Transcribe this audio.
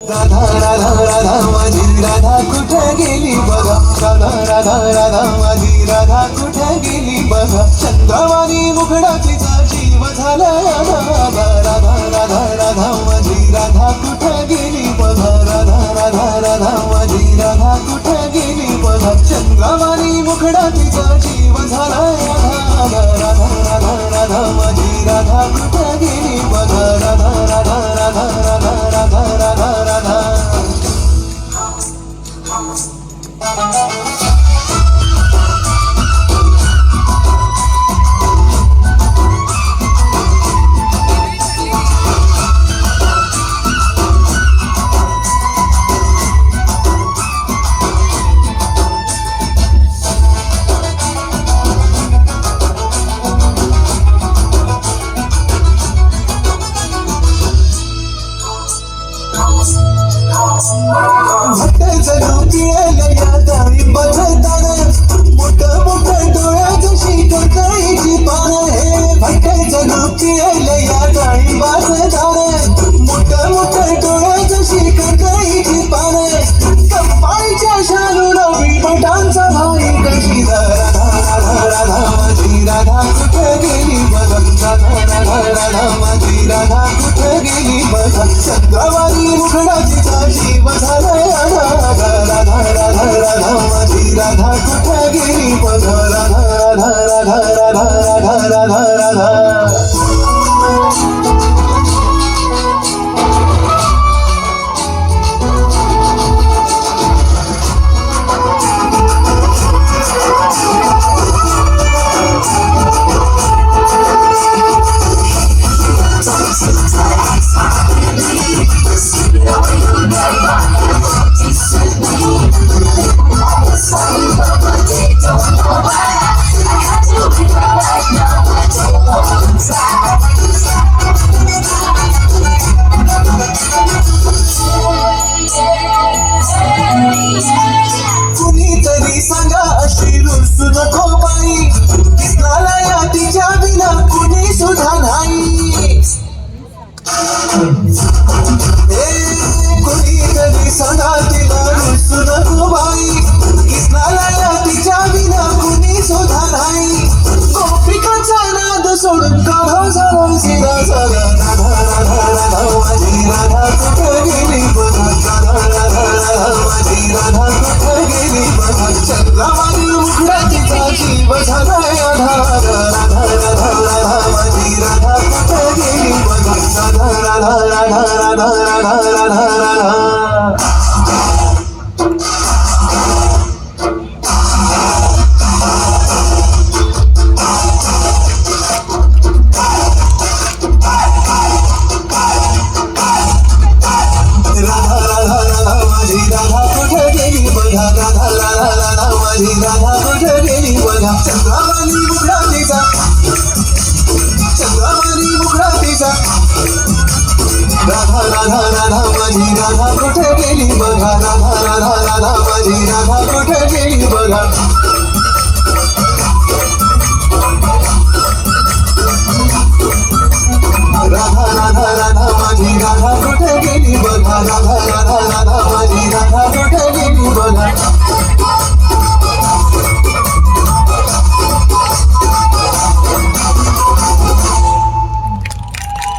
राधा राधा राधा माझी राधा कुठे गेली बघा. राधा राधा राधा माझी राधा कुठे गेली बघा. चंद्रवाणी मुखडा तिचा जीव झाला राधा. राधा राधा राधा माझी राधा कुठे गेली बघा. राधा राधा राधा माझी राधा कुठे गेली बघा. चंद्रवाणी मुखडा तिचा जीव झाला राधा. राधा राधा राधा माझी राधा कुठे गेली बघा. राधा राधा राधा राधा राधा राधा राधा. भट्टाचं लोकियाला या डाळिंबाचं दाणं. मोठं मोठं डोळ्याचं शिकरताईची पानं. हे भट्टाचं लोकियाला या डाळिंबाचं दाणं. मोठं मोठं डोळ्याचं शिकरताईची पानं. कपाळीच्या शालूला विपटांचा भाई कशी. राधा राधा राधा माझी राधा कुठे गेली बघा. राधा राधा राधा माझी राधा कुठे गेली बघा. चंद्रवाणी मुखडा तिचा जीव झाला राधा. राधा राधा राधा माझी राधा कुठे गेली बघा. राधा राधा राधा राधा राधा राधा राधा. कुणीतरी सांगा अशी रुसू नको बाई. कृष्णाला या तिच्या विना कुणी सुद्धा नाही. कुणीतरी सांगा तिला रुसू नको बाई. कृष्णाला या तिच्या विना कुणी सुद्धा नाही. गोपिकांचा नाद सोडून काढा झाला सिरा झाला. राधा राधा राधा माझी राधा कुठे गेली बघा. राधा राधा राधा माझी राधा कुठे गेली बघा. चंद्रवाणी मुखडा तिचा जीव झाला राधा. राधा राधा राधा माझी राधा कुठे गेली बघा. राधा राधा राधा राधा राधा राधा राधा. चंद्रवाणी मुखडा तिचा. चंद्रवाणी मुखडा तिचा. राधा राधा राधा माझी राधा कुठे गेली बघा. राधा राधा राधा माझी राधा कुठे गेली बघा. राधा